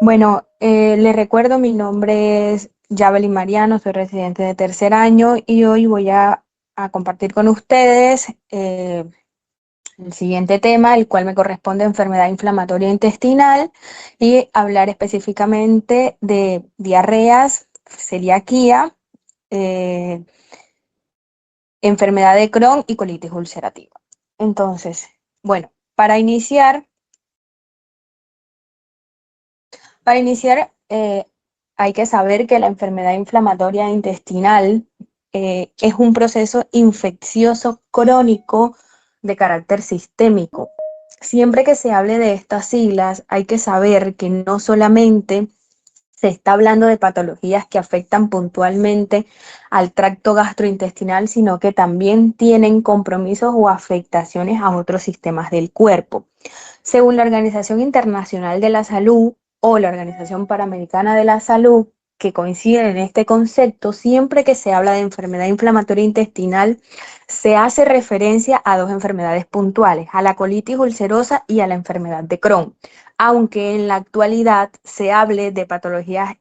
Bueno, les recuerdo, mi nombre es Javelin Mariano, soy residente de tercer año y hoy voy a compartir con ustedes el siguiente tema, el cual me corresponde enfermedad inflamatoria intestinal y hablar específicamente de diarreas, celiaquía, eh, enfermedad de Crohn y colitis ulcerativa. Entonces, bueno, para iniciar, hay que saber que la enfermedad inflamatoria intestinal es un proceso infeccioso crónico de carácter sistémico. Siempre que se hable de estas siglas, hay que saber que no solamente se está hablando de patologías que afectan puntualmente al tracto gastrointestinal, sino que también tienen compromisos o afectaciones a otros sistemas del cuerpo. Según la Organización Internacional de la Salud o la Organización Panamericana de la Salud, que coinciden en este concepto, siempre que se habla de enfermedad inflamatoria intestinal, se hace referencia a dos enfermedades puntuales, a la colitis ulcerosa y a la enfermedad de Crohn, aunque en la actualidad se hable de patologías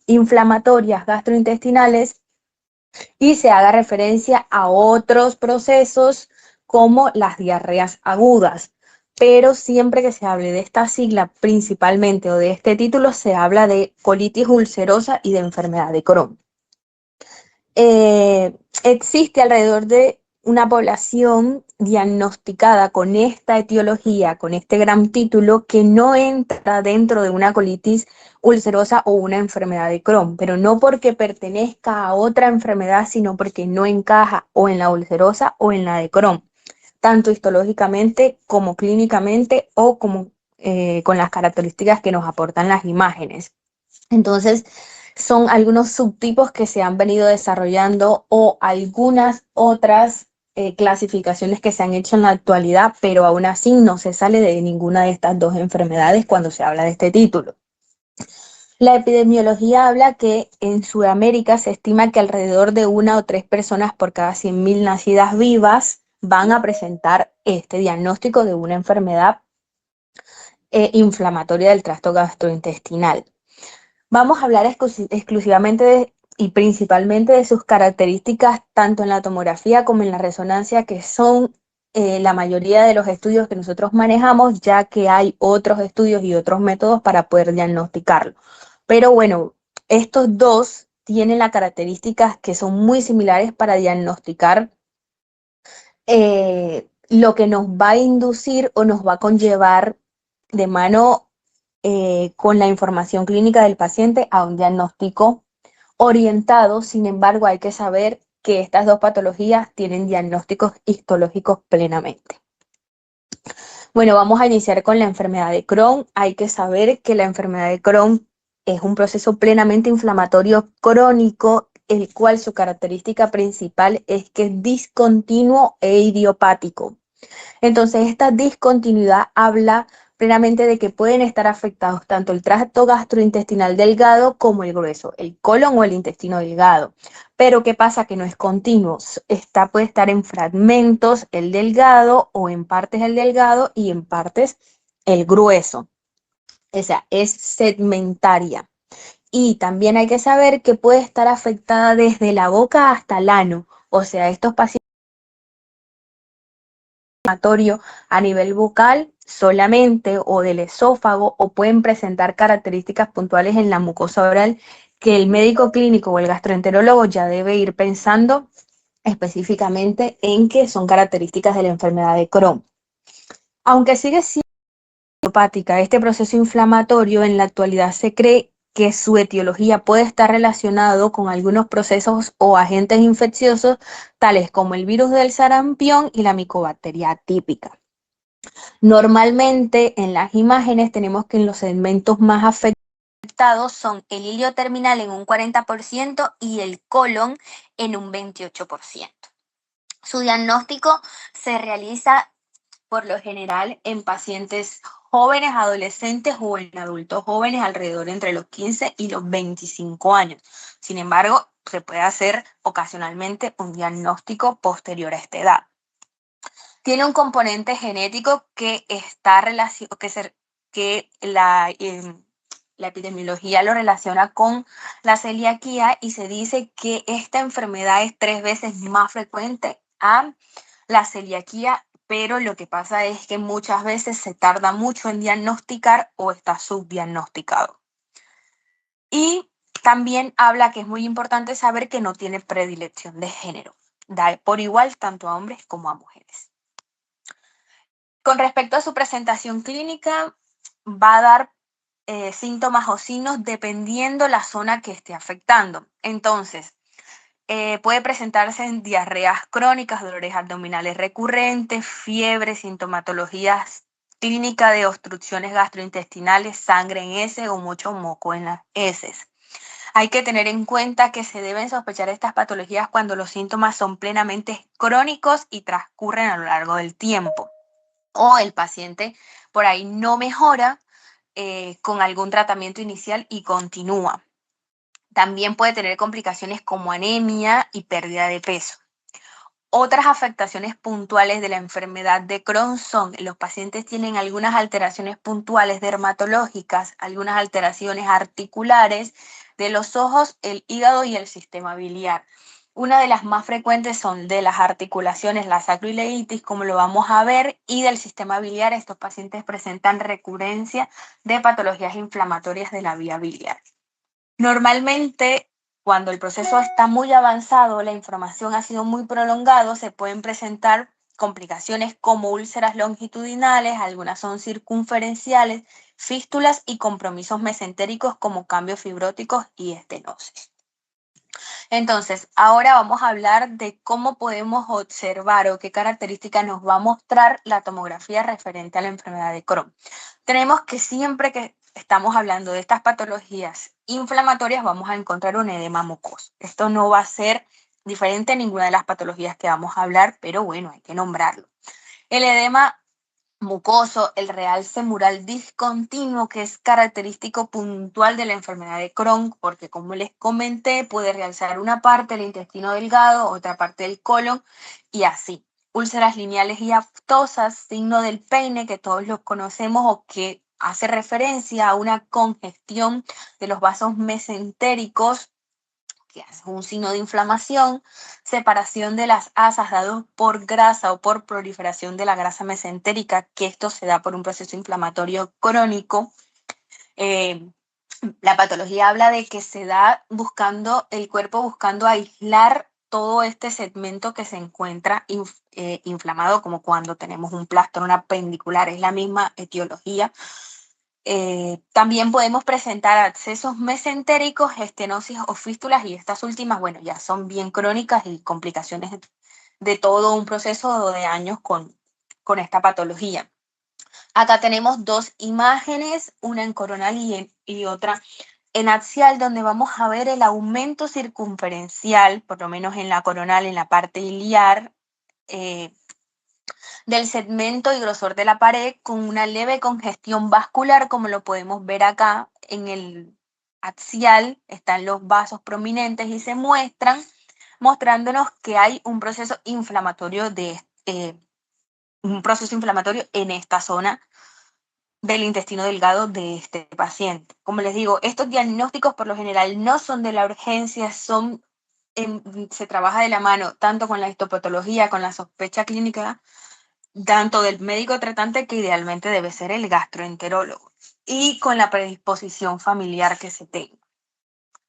inflamatorias gastrointestinales y se haga referencia a otros procesos como las diarreas agudas. Pero siempre que se hable de esta sigla principalmente o de este título, se habla de colitis ulcerosa y de enfermedad de Crohn. Existe alrededor de una población diagnosticada con esta etiología, con este gran título, que no entra dentro de una colitis ulcerosa o una enfermedad de Crohn, pero no porque pertenezca a otra enfermedad, sino porque no encaja o en la ulcerosa o en la de Crohn, tanto histológicamente como clínicamente o como con las características que nos aportan las imágenes. Entonces, son algunos subtipos que se han venido desarrollando o algunas otras clasificaciones que se han hecho en la actualidad, pero aún así no se sale de ninguna de estas dos enfermedades cuando se habla de este título. La epidemiología habla que en Sudamérica se estima que alrededor de 1 o 3 personas por cada 100.000 nacidas vivas van a presentar este diagnóstico de una enfermedad inflamatoria del tracto gastrointestinal. Vamos a hablar exclusivamente y principalmente de sus características, tanto en la tomografía como en la resonancia, que son la mayoría de los estudios que nosotros manejamos, ya que hay otros estudios y otros métodos para poder diagnosticarlo. Pero bueno, estos dos tienen las características que son muy similares para diagnosticar lo que nos va a inducir o nos va a conllevar de mano con la información clínica del paciente a un diagnóstico orientado. Sin embargo, hay que saber que estas dos patologías tienen diagnósticos histológicos plenamente. Bueno, vamos a iniciar con la enfermedad de Crohn. Hay que saber que la enfermedad de Crohn es un proceso plenamente inflamatorio crónico, el cual su característica principal es que es discontinuo e idiopático. Entonces, esta discontinuidad habla plenamente de que pueden estar afectados tanto el tracto gastrointestinal delgado como el grueso, el colon o el intestino delgado. Pero ¿qué pasa? Que no es continuo. Puede estar en fragmentos el delgado o en partes el delgado y en partes el grueso. O sea, es segmentaria. Y también hay que saber que puede estar afectada desde la boca hasta el ano. O sea, estos pacientes inflamatorio a nivel bucal solamente o del esófago, o pueden presentar características puntuales en la mucosa oral que el médico clínico o el gastroenterólogo ya debe ir pensando específicamente en que son características de la enfermedad de Crohn. Aunque sigue siendo idiopática, este proceso inflamatorio en la actualidad se cree que su etiología puede estar relacionado con algunos procesos o agentes infecciosos, tales como el virus del sarampión y la micobacteria atípica. Normalmente en las imágenes tenemos que en los segmentos más afectados son el hilio terminal en un 40% y el colon en un 28%. Su diagnóstico se realiza por lo general en pacientes jóvenes, adolescentes o en adultos jóvenes alrededor entre los 15 y los 25 años. Sin embargo, se puede hacer ocasionalmente un diagnóstico posterior a esta edad. Tiene un componente genético que está que la epidemiología lo relaciona con la celiaquía y se dice que esta enfermedad es 3 veces más frecuente a la celiaquía, pero lo que pasa es que muchas veces se tarda mucho en diagnosticar o está subdiagnosticado. Y también habla que es muy importante saber que no tiene predilección de género, da por igual tanto a hombres como a mujeres. Con respecto a su presentación clínica, va a dar síntomas o signos dependiendo la zona que esté afectando. Entonces, puede presentarse en diarreas crónicas, dolores abdominales recurrentes, fiebre, sintomatologías clínicas de obstrucciones gastrointestinales, sangre en heces o mucho moco en las heces. Hay que tener en cuenta que se deben sospechar estas patologías cuando los síntomas son plenamente crónicos y transcurren a lo largo del tiempo, o el paciente por ahí no mejora con algún tratamiento inicial y continúa. También puede tener complicaciones como anemia y pérdida de peso. Otras afectaciones puntuales de la enfermedad de Crohn son: los pacientes tienen algunas alteraciones puntuales dermatológicas, algunas alteraciones articulares de los ojos, el hígado y el sistema biliar. Una de las más frecuentes son de las articulaciones, la sacroileitis, como lo vamos a ver, y del sistema biliar. Estos pacientes presentan recurrencia de patologías inflamatorias de la vía biliar. Normalmente, cuando el proceso está muy avanzado, la inflamación ha sido muy prolongado, se pueden presentar complicaciones como úlceras longitudinales, algunas son circunferenciales, fístulas y compromisos mesentéricos como cambios fibróticos y estenosis. Entonces, ahora vamos a hablar de cómo podemos observar o qué características nos va a mostrar la tomografía referente a la enfermedad de Crohn. Tenemos que siempre que estamos hablando de estas patologías inflamatorias vamos a encontrar un edema mucoso. Esto no va a ser diferente a ninguna de las patologías que vamos a hablar, pero bueno, hay que nombrarlo. El edema mucoso, el realce mural discontinuo, que es característico puntual de la enfermedad de Crohn, porque como les comenté, puede realzar una parte del intestino delgado, otra parte del colon y así. Úlceras lineales y aftosas, signo del peine, que todos los conocemos o que hace referencia a una congestión de los vasos mesentéricos, que es un signo de inflamación, separación de las asas dados por grasa o por proliferación de la grasa mesentérica, que esto se da por un proceso inflamatorio crónico. La patología habla de que se da buscando, el cuerpo buscando aislar todo este segmento que se encuentra inflamado, como cuando tenemos un plástano apendicular, es la misma etiología. También podemos presentar abscesos mesentéricos, estenosis o fístulas, y estas últimas, bueno, ya son bien crónicas y complicaciones de todo un proceso de años con esta patología. Acá tenemos dos imágenes, una en coronal y otra en axial, donde vamos a ver el aumento circunferencial, por lo menos en la coronal, en la parte iliar, del segmento y grosor de la pared, con una leve congestión vascular, como lo podemos ver acá en el axial. Están los vasos prominentes y se muestran, mostrándonos que hay un proceso inflamatorio en esta zona del intestino delgado de este paciente. Como les digo, estos diagnósticos por lo general no son de la urgencia, se trabaja de la mano tanto con la histopatología, con la sospecha clínica, tanto del médico tratante, que idealmente debe ser el gastroenterólogo, y con la predisposición familiar que se tenga.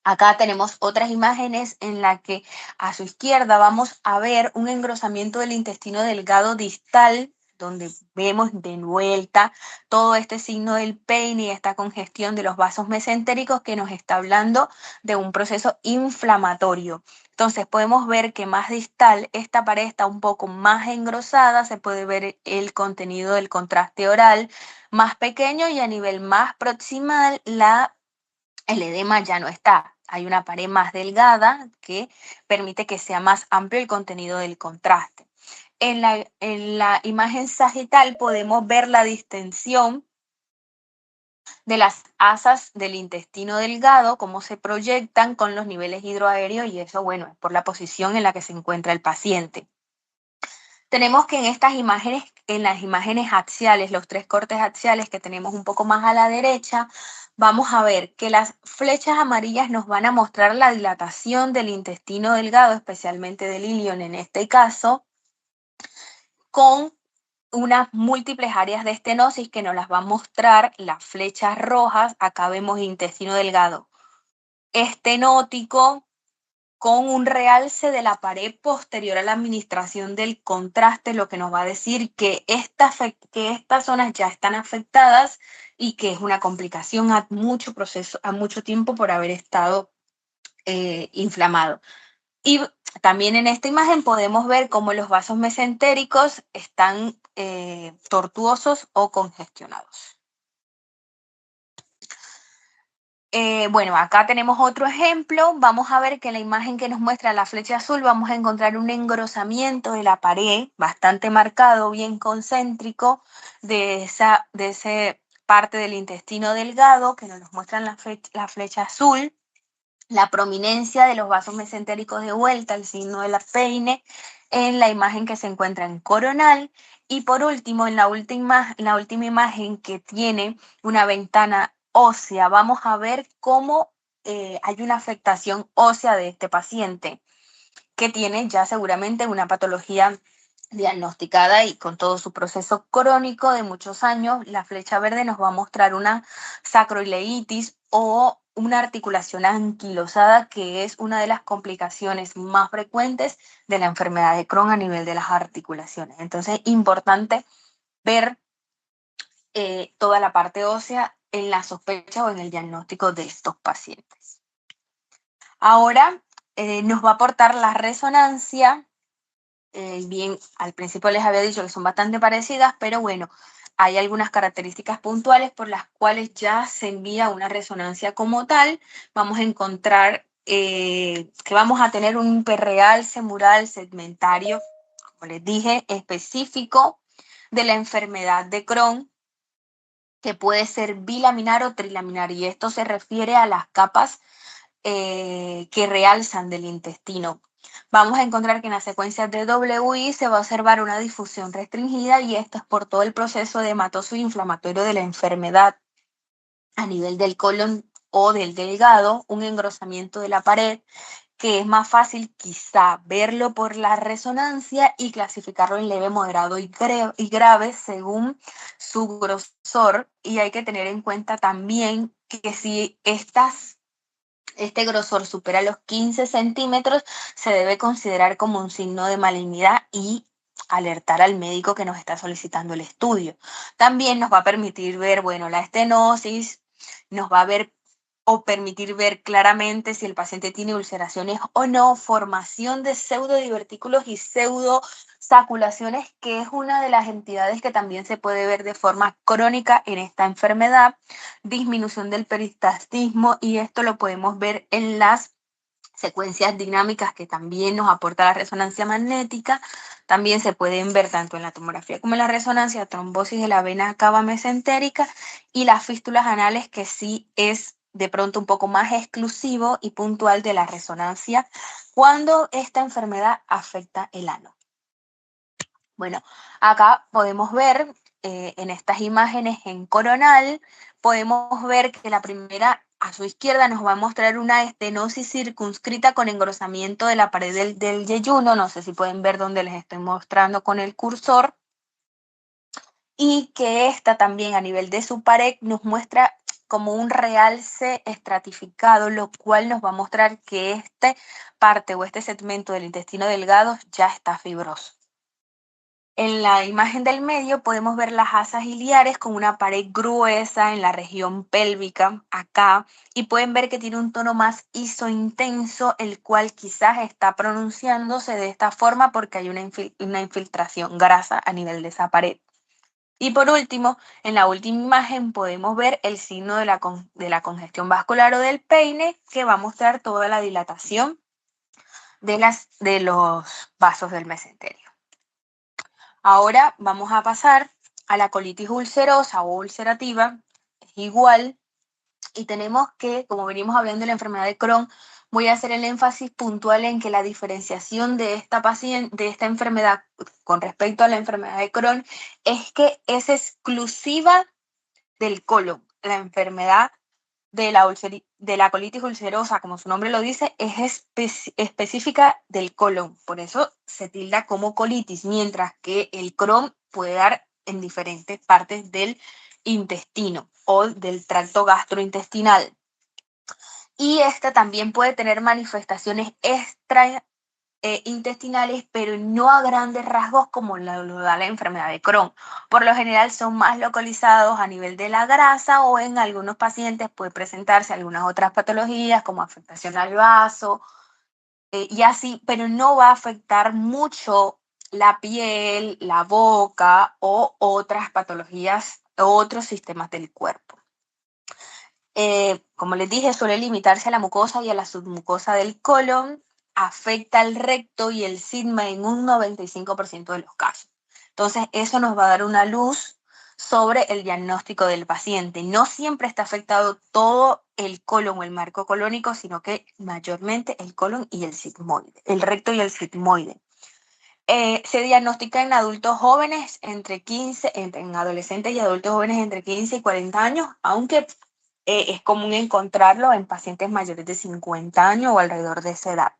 Acá tenemos otras imágenes en las que a su izquierda vamos a ver un engrosamiento del intestino delgado distal, donde vemos de vuelta todo este signo del peine y esta congestión de los vasos mesentéricos, que nos está hablando de un proceso inflamatorio. Entonces podemos ver que más distal esta pared está un poco más engrosada, se puede ver el contenido del contraste oral más pequeño, y a nivel más proximal el edema ya no está. Hay una pared más delgada que permite que sea más amplio el contenido del contraste. En la imagen sagital podemos ver la distensión de las asas del intestino delgado, cómo se proyectan con los niveles hidroaéreos, y eso, bueno, es por la posición en la que se encuentra el paciente. Tenemos que en las imágenes axiales, los 3 cortes axiales que tenemos un poco más a la derecha, vamos a ver que las flechas amarillas nos van a mostrar la dilatación del intestino delgado, especialmente del ilion en este caso, con unas múltiples áreas de estenosis que nos las va a mostrar las flechas rojas. Acá vemos intestino delgado estenótico, con un realce de la pared posterior a la administración del contraste, lo que nos va a decir que estas zonas ya están afectadas y que es una complicación a mucho tiempo por haber estado inflamado. Y también en esta imagen podemos ver cómo los vasos mesentéricos están tortuosos o congestionados. Bueno, acá tenemos otro ejemplo. Vamos a ver que en la imagen que nos muestra la flecha azul vamos a encontrar un engrosamiento de la pared bastante marcado, bien concéntrico, de esa parte del intestino delgado que nos muestra la flecha azul. La prominencia de los vasos mesentéricos de vuelta, el signo de la peine, en la imagen que se encuentra en coronal. Y por último, en la última imagen que tiene una ventana ósea, vamos a ver cómo hay una afectación ósea de este paciente, que tiene ya seguramente una patología diagnosticada y con todo su proceso crónico de muchos años. La flecha verde nos va a mostrar una sacroileitis o una articulación anquilosada, que es una de las complicaciones más frecuentes de la enfermedad de Crohn a nivel de las articulaciones. Entonces, importante ver toda la parte ósea en la sospecha o en el diagnóstico de estos pacientes. Ahora nos va a aportar la resonancia. Bien, al principio les había dicho que son bastante parecidas, pero bueno, hay algunas características puntuales por las cuales ya se envía una resonancia como tal. Vamos a encontrar que vamos a tener un hiperrealce mural segmentario, como les dije, específico de la enfermedad de Crohn, que puede ser bilaminar o trilaminar, y esto se refiere a las capas que realzan del intestino. Vamos a encontrar que en las secuencias de WI se va a observar una difusión restringida, y esto es por todo el proceso de hematoso inflamatorio de la enfermedad a nivel del colon o del delgado, un engrosamiento de la pared, que es más fácil quizá verlo por la resonancia y clasificarlo en leve, moderado y grave según su grosor. Y hay que tener en cuenta también que si este grosor supera los 15 centímetros, se debe considerar como un signo de malignidad y alertar al médico que nos está solicitando el estudio. También nos va a permitir ver, bueno, la estenosis, nos va a ver o permitir ver claramente si el paciente tiene ulceraciones o no, formación de pseudodivertículos y pseudosaculaciones, que es una de las entidades que también se puede ver de forma crónica en esta enfermedad, disminución del peristaltismo, y esto lo podemos ver en las secuencias dinámicas que también nos aporta la resonancia magnética. También se pueden ver tanto en la tomografía como en la resonancia trombosis de la vena cava mesentérica y las fístulas anales, que sí es de pronto un poco más exclusivo y puntual de la resonancia cuando esta enfermedad afecta el ano. Bueno, acá podemos ver en estas imágenes en coronal, podemos ver que la primera a su izquierda nos va a mostrar una estenosis circunscrita con engrosamiento de la pared del yeyuno. No sé si pueden ver donde les estoy mostrando con el cursor. Y que esta también a nivel de su pared nos muestra como un realce estratificado, lo cual nos va a mostrar que esta parte o este segmento del intestino delgado ya está fibroso. En la imagen del medio podemos ver las asas iliares con una pared gruesa en la región pélvica acá, y pueden ver que tiene un tono más isointenso, el cual quizás está pronunciándose de esta forma porque hay una infiltración grasa a nivel de esa pared. Y por último, en la última imagen podemos ver el signo de la congestión vascular o del peine, que va a mostrar toda la dilatación de los vasos del mesenterio. Ahora vamos a pasar a la colitis ulcerosa o ulcerativa. Es igual, y tenemos que, como venimos hablando de la enfermedad de Crohn, voy a hacer el énfasis puntual en que la diferenciación de esta enfermedad con respecto a la enfermedad de Crohn es que es exclusiva del colon. La enfermedad de la colitis ulcerosa, como su nombre lo dice, es específica del colon. Por eso se tilda como colitis, mientras que el Crohn puede dar en diferentes partes del intestino o del tracto gastrointestinal. Y esta también puede tener manifestaciones intestinales, pero no a grandes rasgos como lo da la enfermedad de Crohn. Por lo general son más localizados a nivel de la grasa, o en algunos pacientes puede presentarse algunas otras patologías como afectación al vaso y así, pero no va a afectar mucho la piel, la boca o otras patologías o otros sistemas del cuerpo. Como les dije, suele limitarse a la mucosa y a la submucosa del colon, afecta al recto y el sigma en un 95% de los casos. Entonces, eso nos va a dar una luz sobre el diagnóstico del paciente. No siempre está afectado todo el colon o el marco colónico, sino que mayormente el colon y el sigmoide, el recto y el sigmoide. Se diagnostica en adultos jóvenes en adolescentes y adultos jóvenes entre 15 y 40 años, aunque es común encontrarlo en pacientes mayores de 50 años o alrededor de esa edad.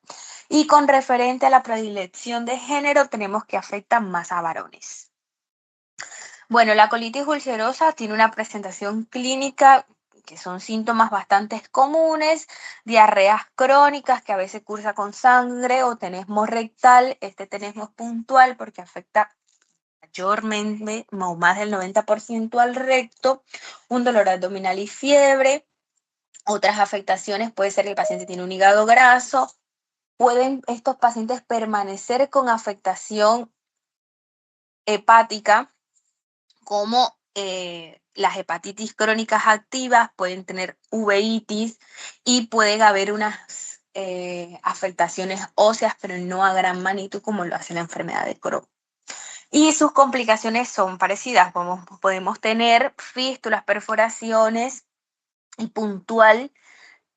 Y con referente a la predilección de género, tenemos que afecta más a varones. Bueno, la colitis ulcerosa tiene una presentación clínica que son síntomas bastante comunes, diarreas crónicas que a veces cursa con sangre o tenesmo rectal. Este tenesmo es puntual porque afecta mayormente o más del 90% al recto, un dolor abdominal y fiebre. Otras afectaciones puede ser que el paciente tiene un hígado graso. Pueden estos pacientes permanecer con afectación hepática, como las hepatitis crónicas activas, pueden tener uveitis y pueden haber unas afectaciones óseas, pero no a gran magnitud como lo hace la enfermedad de Crohn. Y sus complicaciones son parecidas. Podemos tener fístulas, perforaciones y puntual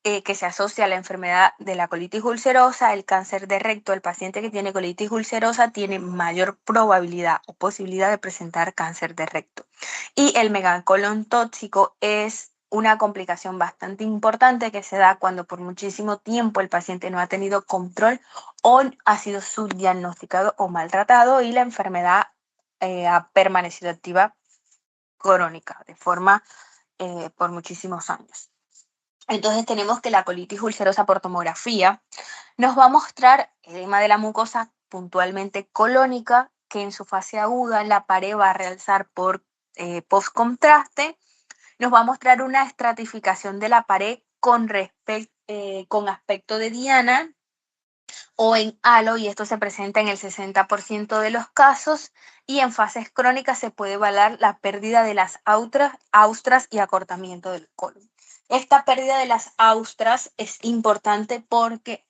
que se asocia a la enfermedad de la colitis ulcerosa, el cáncer de recto. El paciente que tiene colitis ulcerosa tiene mayor probabilidad o posibilidad de presentar cáncer de recto. Y el megacolon tóxico es una complicación bastante importante que se da cuando por muchísimo tiempo el paciente no ha tenido control o ha sido subdiagnosticado o maltratado y la enfermedad ha permanecido activa crónica de forma por muchísimos años. Entonces tenemos que la colitis ulcerosa por tomografía nos va a mostrar edema de la mucosa puntualmente colónica, que en su fase aguda la pared va a realzar por postcontraste. Nos va a mostrar una estratificación de la pared con aspecto de diana o en halo, y esto se presenta en el 60% de los casos, y en fases crónicas se puede evaluar la pérdida de las austras y acortamiento del colon. Esta pérdida de las austras es importante porque,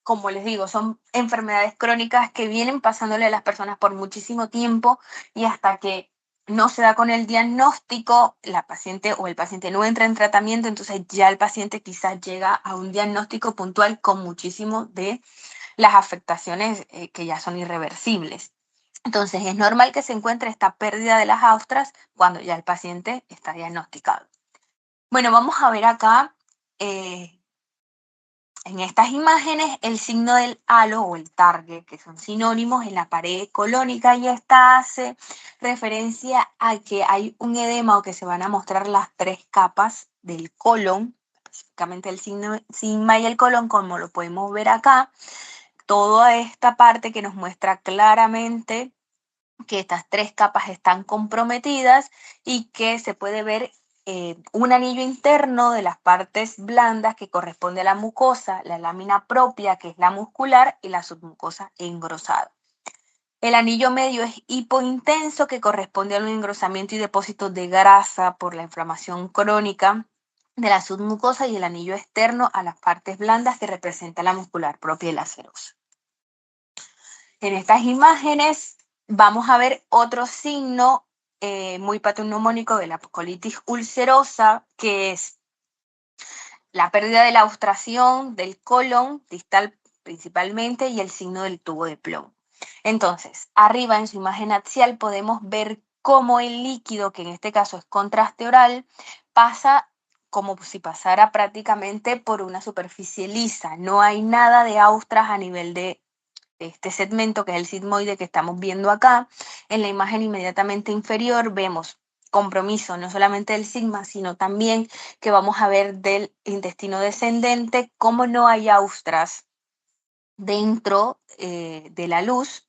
como les digo, son enfermedades crónicas que vienen pasándole a las personas por muchísimo tiempo, y hasta que no se da con el diagnóstico, la paciente o el paciente no entra en tratamiento, entonces ya el paciente quizás llega a un diagnóstico puntual con muchísimo de las afectaciones que ya son irreversibles. Entonces es normal que se encuentre esta pérdida de las austras cuando ya el paciente está diagnosticado. Bueno, vamos a ver acá en estas imágenes el signo del halo o el target, que son sinónimos en la pared colónica, y esta hace referencia a que hay un edema o que se van a mostrar las tres capas del colon, específicamente el sigma y el colon, como lo podemos ver acá. Toda esta parte que nos muestra claramente que estas tres capas están comprometidas y que se puede ver un anillo interno de las partes blandas que corresponde a la mucosa, la lámina propia, que es la muscular, y la submucosa engrosada. El anillo medio es hipointenso, que corresponde al engrosamiento y depósitos de grasa por la inflamación crónica de la submucosa, y el anillo externo a las partes blandas, que representa la muscular propia y la serosa. En estas imágenes vamos a ver otro signo muy patognomónico de la colitis ulcerosa, que es la pérdida de la obstrucción del colon distal principalmente y el signo del tubo de plomo. Entonces, arriba en su imagen axial podemos ver cómo el líquido, que en este caso es contraste oral, pasa como si pasara prácticamente por una superficie lisa. No hay nada de austras a nivel de este segmento, que es el sigmoide que estamos viendo acá. En la imagen inmediatamente inferior vemos compromiso no solamente del sigma, sino también que vamos a ver del intestino descendente, cómo no hay austras dentro de la luz.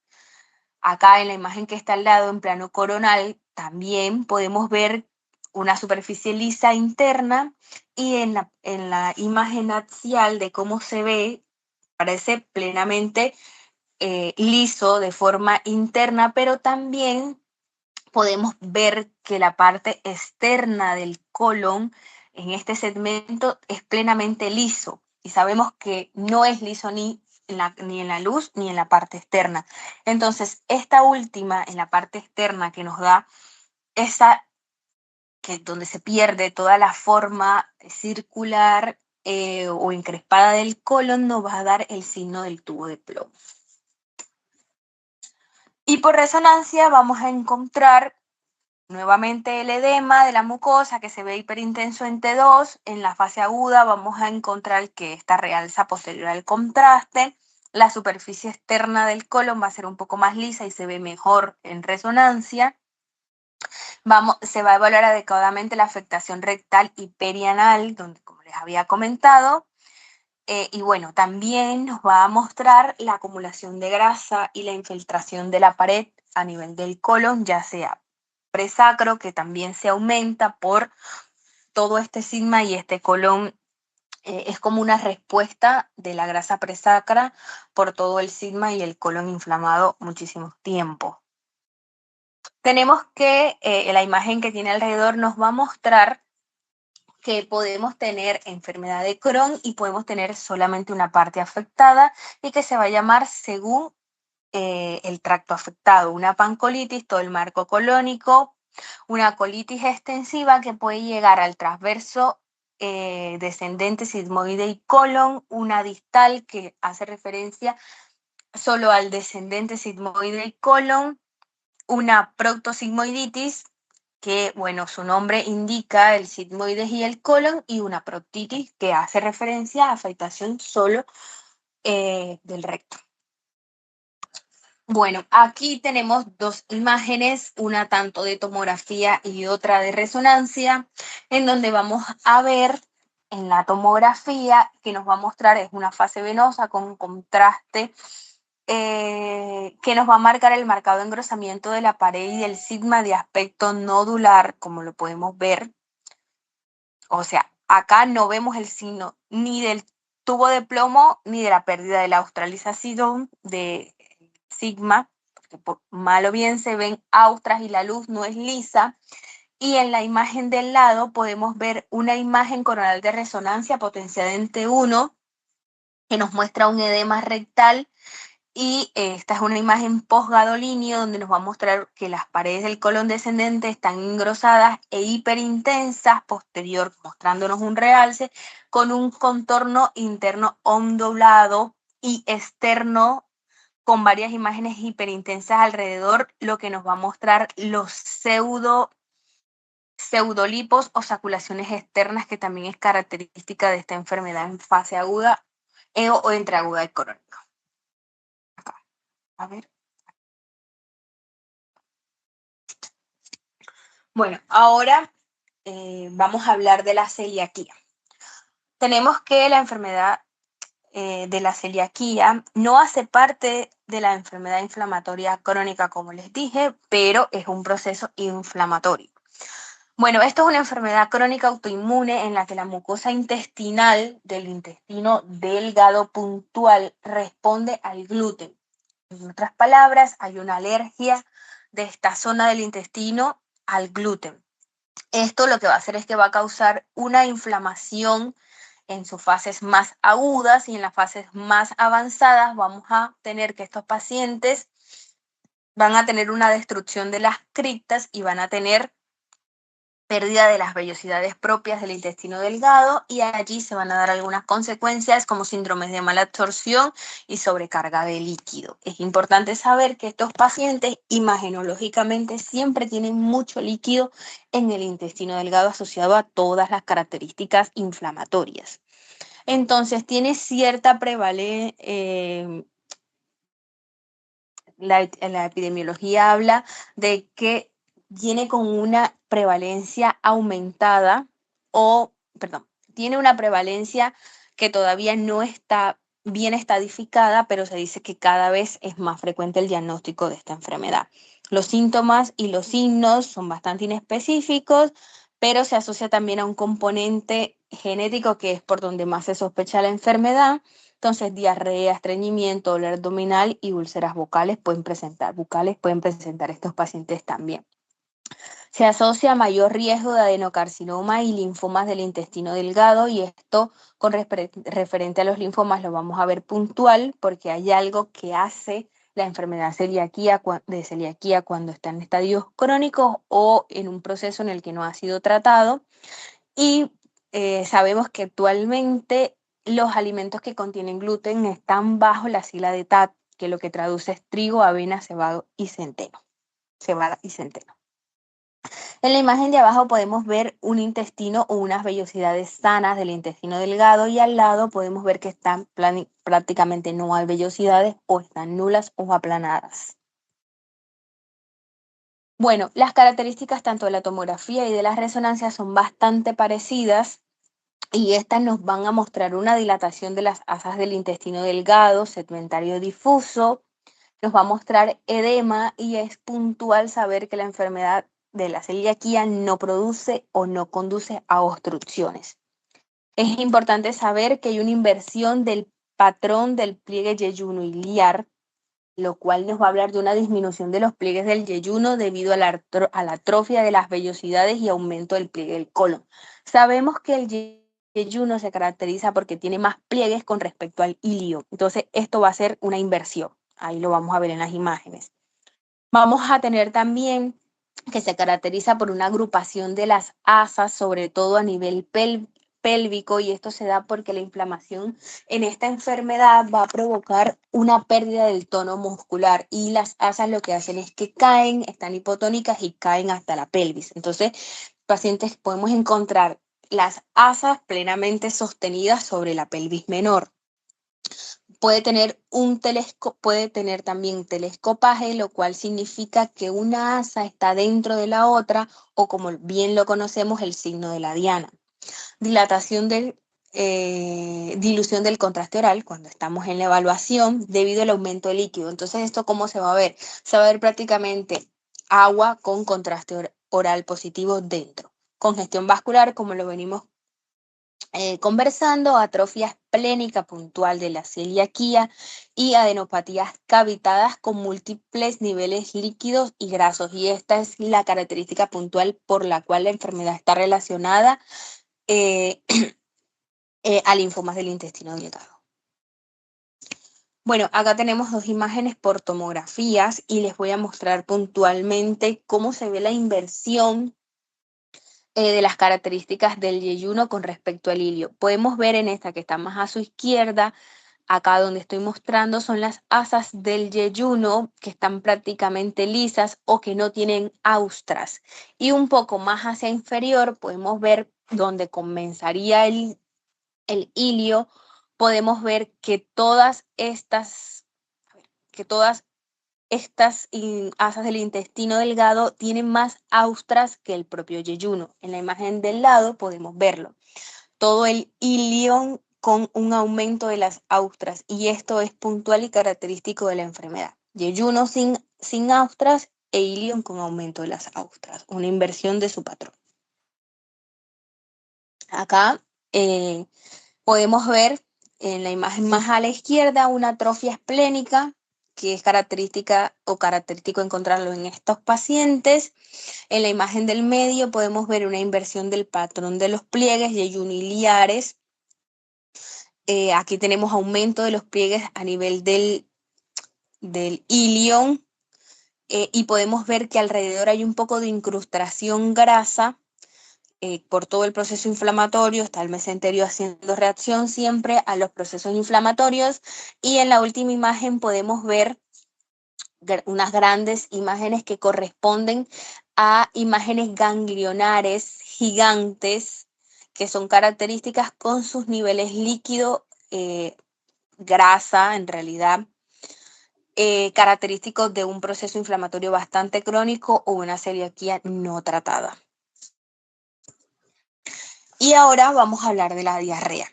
Acá en la imagen que está al lado, en plano coronal, también podemos ver una superficie lisa interna, y en la imagen axial de cómo se ve, parece plenamente liso de forma interna, pero también podemos ver que la parte externa del colon en este segmento es plenamente liso, y sabemos que no es liso ni en la luz ni en la parte externa. Entonces, esta última, en la parte externa, que nos da esa, que donde se pierde toda la forma circular o encrespada del colon, nos va a dar el signo del tubo de plomo. Y por resonancia vamos a encontrar nuevamente el edema de la mucosa, que se ve hiperintenso en T2. En la fase aguda vamos a encontrar que esta realza posterior al contraste. La superficie externa del colon va a ser un poco más lisa y se ve mejor en resonancia. Se va a evaluar adecuadamente la afectación rectal y perianal, donde, como les había comentado. Y bueno, también nos va a mostrar la acumulación de grasa y la infiltración de la pared a nivel del colon, ya sea presacro, que también se aumenta por todo este sigma, y este colon es como una respuesta de la grasa presacra por todo el sigma y el colon inflamado muchísimo tiempo. Tenemos que la imagen que tiene alrededor nos va a mostrar que podemos tener enfermedad de Crohn y podemos tener solamente una parte afectada, y que se va a llamar según el tracto afectado: una pancolitis, todo el marco colónico; una colitis extensiva que puede llegar al transverso descendente, sigmoide y colon; una distal que hace referencia solo al descendente, sigmoide y colon; una proctosigmoiditis, que, bueno, su nombre indica el sigmoides y el colon; y una proctitis, que hace referencia a afectación solo del recto. Bueno, aquí tenemos dos imágenes, una tanto de tomografía y otra de resonancia, en donde vamos a ver en la tomografía, que nos va a mostrar, es una fase venosa con contraste, que nos va a marcar el marcado engrosamiento de la pared y del sigma de aspecto nodular, como lo podemos ver. O sea, acá no vemos el signo ni del tubo de plomo ni de la pérdida de la australización de sigma, porque mal o bien se ven austras y la luz no es lisa. Y en la imagen del lado podemos ver una imagen coronal de resonancia potenciada en T1, que nos muestra un edema rectal. Y esta es una imagen postgadolíneo, donde nos va a mostrar que las paredes del colon descendente están engrosadas e hiperintensas posterior, mostrándonos un realce con un contorno interno ondulado y externo con varias imágenes hiperintensas alrededor, lo que nos va a mostrar los pseudolipos o saculaciones externas, que también es característica de esta enfermedad en fase aguda o entre aguda y crónica. Acá, a ver. Bueno, ahora vamos a hablar de la celiaquía. Tenemos que la enfermedad de la celiaquía no hace parte de la enfermedad inflamatoria crónica, como les dije, pero es un proceso inflamatorio. Bueno, esto es una enfermedad crónica autoinmune en la que la mucosa intestinal del intestino delgado puntual responde al gluten. En otras palabras, hay una alergia de esta zona del intestino al gluten. Esto lo que va a hacer es que va a causar una inflamación en sus fases más agudas, y en las fases más avanzadas vamos a tener que estos pacientes van a tener una destrucción de las criptas y van a tener pérdida de las vellosidades propias del intestino delgado, y allí se van a dar algunas consecuencias como síndromes de mala absorción y sobrecarga de líquido. Es importante saber que estos pacientes imagenológicamente siempre tienen mucho líquido en el intestino delgado asociado a todas las características inflamatorias. Entonces tiene cierta prevalencia, la epidemiología habla de que viene con una prevalencia aumentada tiene una prevalencia que todavía no está bien estadificada, pero se dice que cada vez es más frecuente el diagnóstico de esta enfermedad. Los síntomas y los signos son bastante inespecíficos, pero se asocia también a un componente genético que es por donde más se sospecha la enfermedad. Entonces, diarrea, estreñimiento, dolor abdominal y úlceras bucales pueden presentar estos pacientes también. Se asocia a mayor riesgo de adenocarcinoma y linfomas del intestino delgado, y esto con referente a los linfomas lo vamos a ver puntual porque hay algo que hace la enfermedad de celiaquía cuando está en estadios crónicos o en un proceso en el que no ha sido tratado. Y sabemos que actualmente los alimentos que contienen gluten están bajo la sigla de TAT, que lo que traduce es trigo, avena, cebada y centeno. En la imagen de abajo podemos ver un intestino o unas vellosidades sanas del intestino delgado, y al lado podemos ver que están prácticamente no hay vellosidades o están nulas o aplanadas. Bueno, las características tanto de la tomografía y de las resonancias son bastante parecidas, y estas nos van a mostrar una dilatación de las asas del intestino delgado, segmentario difuso, nos va a mostrar edema, y es puntual saber que la enfermedad de la celiaquía no produce o no conduce a obstrucciones. Es importante saber que hay una inversión del patrón del pliegue yeyuno-iliar, lo cual nos va a hablar de una disminución de los pliegues del yeyuno debido a la atrofia de las vellosidades y aumento del pliegue del colon. Sabemos que el yeyuno se caracteriza porque tiene más pliegues con respecto al ilio, entonces esto va a ser una inversión. Ahí lo vamos a ver en las imágenes. Vamos a tener también que se caracteriza por una agrupación de las asas, sobre todo a nivel pélvico, y esto se da porque la inflamación en esta enfermedad va a provocar una pérdida del tono muscular, y las asas lo que hacen es que caen, están hipotónicas y caen hasta la pelvis. Entonces, pacientes podemos encontrar las asas plenamente sostenidas sobre la pelvis menor. Puede tener también telescopaje, lo cual significa que una asa está dentro de la otra, o como bien lo conocemos, el signo de la diana. Dilución del contraste oral cuando estamos en la evaluación debido al aumento de líquido. Entonces, ¿esto cómo se va a ver? Se va a ver prácticamente agua con contraste oral positivo dentro. Congestión vascular, como lo venimos conversando, atrofia esplénica puntual de la celiaquía y adenopatías cavitadas con múltiples niveles líquidos y grasos. Y esta es la característica puntual por la cual la enfermedad está relacionada a linfomas del intestino delgado. Bueno, acá tenemos dos imágenes por tomografías y les voy a mostrar puntualmente cómo se ve la inversión de las características del yeyuno con respecto al ilio. Podemos ver en esta que está más a su izquierda, acá donde estoy mostrando, son las asas del yeyuno que están prácticamente lisas o que no tienen austras. Y un poco más hacia inferior podemos ver donde comenzaría el ilio, podemos ver que todas estas asas del intestino delgado tienen más austras que el propio yeyuno. En la imagen del lado podemos verlo. Todo el ilion con un aumento de las austras, y esto es puntual y característico de la enfermedad. Yeyuno sin austras e ilion con aumento de las austras, una inversión de su patrón. Acá podemos ver en la imagen más a la izquierda una atrofia esplénica, que es característico encontrarlo en estos pacientes. En la imagen del medio podemos ver una inversión del patrón de los pliegues yeyuniliares. Aquí tenemos aumento de los pliegues a nivel del ilion, y podemos ver que alrededor hay un poco de incrustación grasa, por todo el proceso inflamatorio, está el mesenterio haciendo reacción siempre a los procesos inflamatorios, y en la última imagen podemos ver unas grandes imágenes que corresponden a imágenes ganglionares gigantes que son características con sus niveles líquido, grasa en realidad, característicos de un proceso inflamatorio bastante crónico o una celiaquía no tratada. Y ahora vamos a hablar de la diarrea.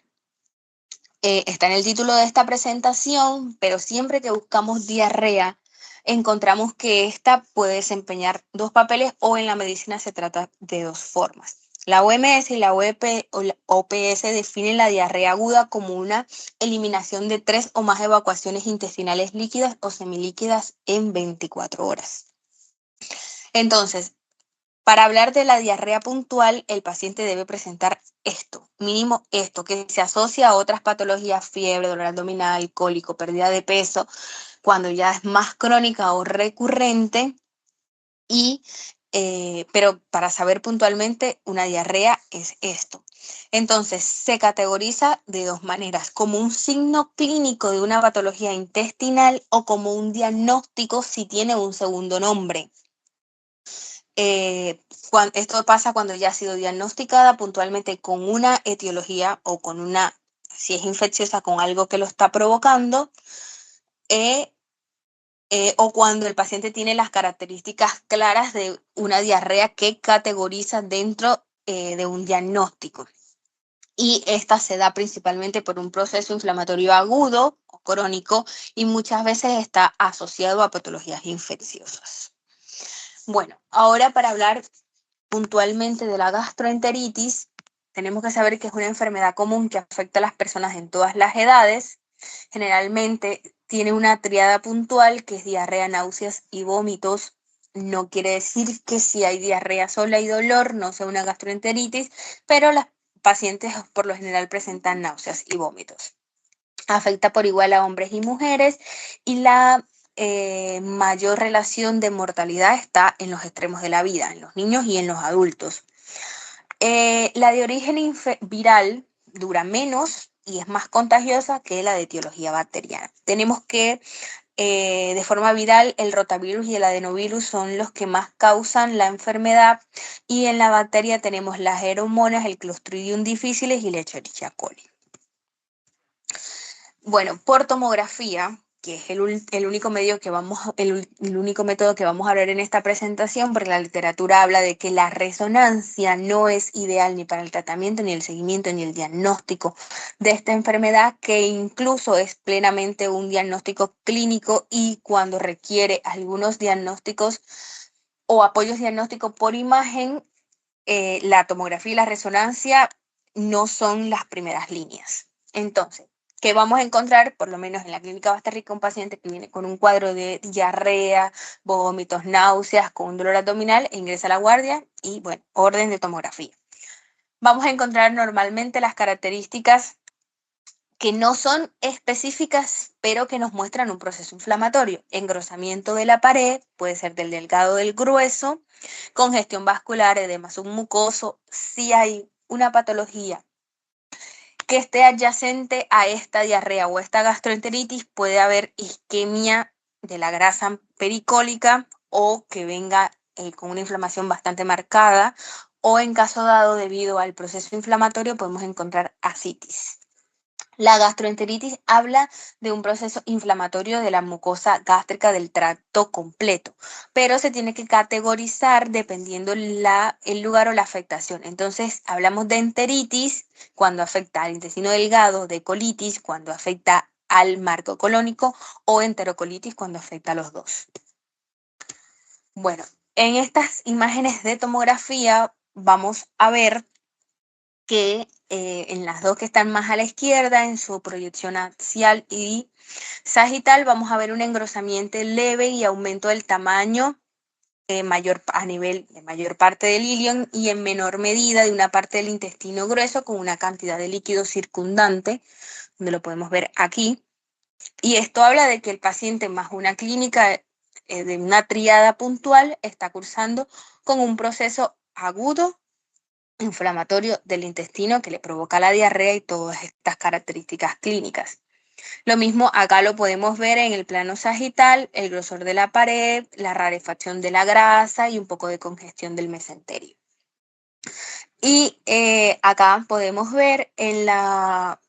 Está en el título de esta presentación, pero siempre que buscamos diarrea, encontramos que esta puede desempeñar dos papeles, o en la medicina se trata de dos formas. La OMS y la OPS definen la diarrea aguda como una eliminación de 3 o más evacuaciones intestinales líquidas o semilíquidas en 24 horas. Entonces, para hablar de la diarrea puntual, el paciente debe presentar esto, mínimo esto, que se asocia a otras patologías: fiebre, dolor abdominal, cólico, pérdida de peso, cuando ya es más crónica o recurrente. Pero para saber puntualmente, una diarrea es esto. Entonces, se categoriza de dos maneras: como un signo clínico de una patología intestinal o como un diagnóstico si tiene un segundo nombre. Esto pasa cuando ya ha sido diagnosticada puntualmente con una etiología o con si es infecciosa, con algo que lo está provocando, o cuando el paciente tiene las características claras de una diarrea que categoriza dentro de un diagnóstico. Y esta se da principalmente por un proceso inflamatorio agudo o crónico, y muchas veces está asociado a patologías infecciosas. Bueno, ahora para hablar puntualmente de la gastroenteritis, tenemos que saber que es una enfermedad común que afecta a las personas en todas las edades. Generalmente tiene una triada puntual que es diarrea, náuseas y vómitos. No quiere decir que si hay diarrea sola y dolor no sea una gastroenteritis, pero las pacientes por lo general presentan náuseas y vómitos. Afecta por igual a hombres y mujeres, y la mayor relación de mortalidad está en los extremos de la vida, en los niños y en los adultos. La de origen viral dura menos y es más contagiosa que la de etiología bacteriana. Tenemos que de forma viral el rotavirus y el adenovirus son los que más causan la enfermedad, y en la bacteria tenemos las Aeromonas, el Clostridium difficile y la Escherichia coli. Bueno, por tomografía, que es el único método que vamos a hablar en esta presentación, porque la literatura habla de que la resonancia no es ideal ni para el tratamiento, ni el seguimiento, ni el diagnóstico de esta enfermedad, que incluso es plenamente un diagnóstico clínico, y cuando requiere algunos diagnósticos o apoyos diagnósticos por imagen, la tomografía y la resonancia no son las primeras líneas. Entonces, ¿qué vamos a encontrar? Por lo menos en la clínica Basta Rica, un paciente que viene con un cuadro de diarrea, vómitos, náuseas, con un dolor abdominal, ingresa a la guardia y, bueno, orden de tomografía. Vamos a encontrar normalmente las características que no son específicas, pero que nos muestran un proceso inflamatorio: engrosamiento de la pared, puede ser del delgado o del grueso, congestión vascular, edema submucoso. Si hay una patología que esté adyacente a esta diarrea o esta gastroenteritis, puede haber isquemia de la grasa pericólica, o que venga con una inflamación bastante marcada, o en caso dado, debido al proceso inflamatorio, podemos encontrar ascitis. La gastroenteritis habla de un proceso inflamatorio de la mucosa gástrica del tracto completo, pero se tiene que categorizar dependiendo el lugar o la afectación. Entonces, hablamos de enteritis cuando afecta al intestino delgado, de colitis cuando afecta al marco colónico, o enterocolitis cuando afecta a los dos. Bueno, en estas imágenes de tomografía vamos a ver que en las dos que están más a la izquierda, en su proyección axial y sagital, vamos a ver un engrosamiento leve y aumento del tamaño a nivel de mayor parte del ilion, y en menor medida de una parte del intestino grueso, con una cantidad de líquido circundante, donde lo podemos ver aquí. Y esto habla de que el paciente, más una clínica de una tríada puntual, está cursando con un proceso agudo inflamatorio del intestino que le provoca la diarrea y todas estas características clínicas. Lo mismo acá lo podemos ver en el plano sagital, el grosor de la pared, la rarefacción de la grasa y un poco de congestión del mesenterio. Y acá podemos ver en la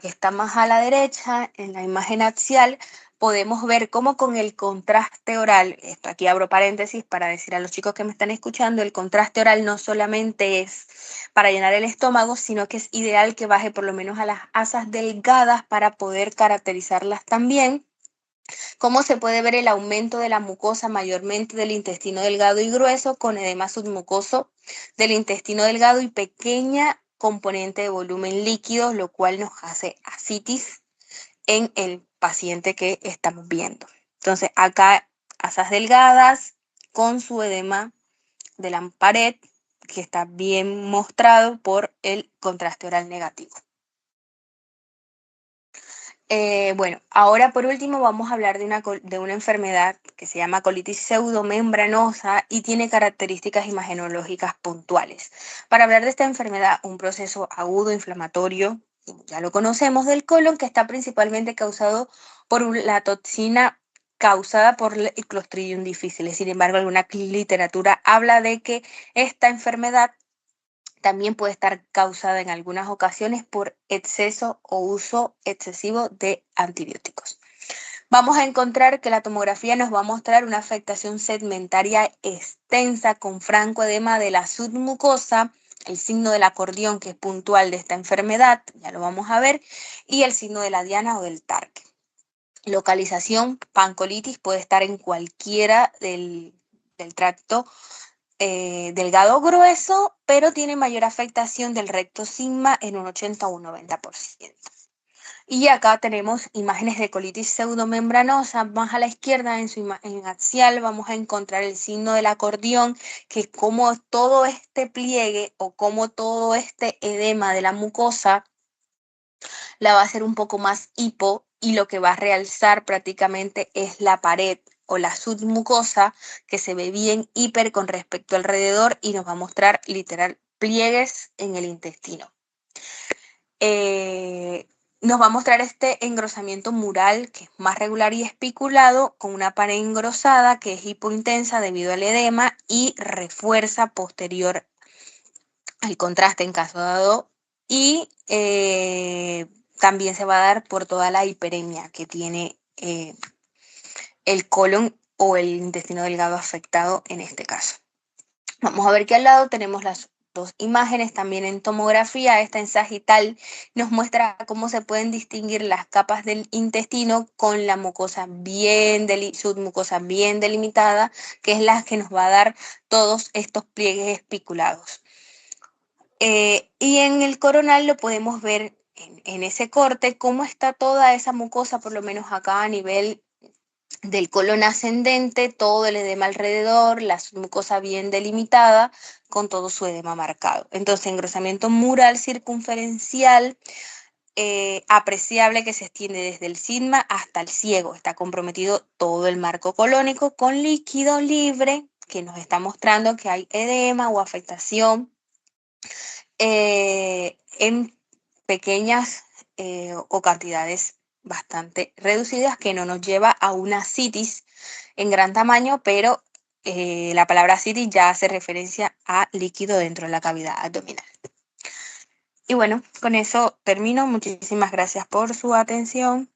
que está más a la derecha, en la imagen axial, podemos ver cómo con el contraste oral, esto aquí abro paréntesis para decir a los chicos que me están escuchando, el contraste oral no solamente es para llenar el estómago, sino que es ideal que baje por lo menos a las asas delgadas para poder caracterizarlas también. Cómo se puede ver el aumento de la mucosa mayormente del intestino delgado y grueso con edema submucoso del intestino delgado y pequeña componente de volumen líquido, lo cual nos hace ascitis en el paciente que estamos viendo. Entonces acá asas delgadas con su edema de la pared que está bien mostrado por el contraste oral negativo. Bueno, ahora por último vamos a hablar de una enfermedad que se llama colitis pseudomembranosa y tiene características imagenológicas puntuales. Para hablar de esta enfermedad, un proceso agudo inflamatorio, ya lo conocemos, del colon, que está principalmente causado por la toxina causada por el Clostridium difficile. Sin embargo, alguna literatura habla de que esta enfermedad también puede estar causada en algunas ocasiones por exceso o uso excesivo de antibióticos. Vamos a encontrar que la tomografía nos va a mostrar una afectación segmentaria extensa con franco edema de la submucosa, el signo del acordeón que es puntual de esta enfermedad, ya lo vamos a ver, y el signo de la diana o del tarque. Localización, pancolitis puede estar en cualquiera del tracto delgado o grueso, pero tiene mayor afectación del recto sigma en un 80 o un 90%. Y acá tenemos imágenes de colitis pseudomembranosa. Más a la izquierda, en su imagen axial, vamos a encontrar el signo del acordeón, que es como todo este pliegue o como todo este edema de la mucosa la va a hacer un poco más hipo y lo que va a realzar prácticamente es la pared o la submucosa que se ve bien hiper con respecto alrededor y nos va a mostrar literal pliegues en el intestino. Nos va a mostrar este engrosamiento mural que es más regular y espiculado con una pared engrosada que es hipointensa debido al edema y refuerza posterior al contraste en caso dado y también se va a dar por toda la hiperemia que tiene el colon o el intestino delgado afectado en este caso. Vamos a ver que al lado tenemos las dos imágenes también en tomografía. Esta en sagital nos muestra cómo se pueden distinguir las capas del intestino con la mucosa submucosa bien delimitada, que es la que nos va a dar todos estos pliegues espiculados. Y en el coronal lo podemos ver en ese corte cómo está toda esa mucosa, por lo menos acá a nivel del colon ascendente, todo el edema alrededor, la mucosa bien delimitada, con todo su edema marcado. Entonces, engrosamiento mural circunferencial apreciable que se extiende desde el sigma hasta el ciego. Está comprometido todo el marco colónico con líquido libre que nos está mostrando que hay edema o afectación en pequeñas o cantidades bastante reducidas que no nos lleva a una citis en gran tamaño, pero la palabra citis ya hace referencia a líquido dentro de la cavidad abdominal. Y bueno, con eso termino. Muchísimas gracias por su atención.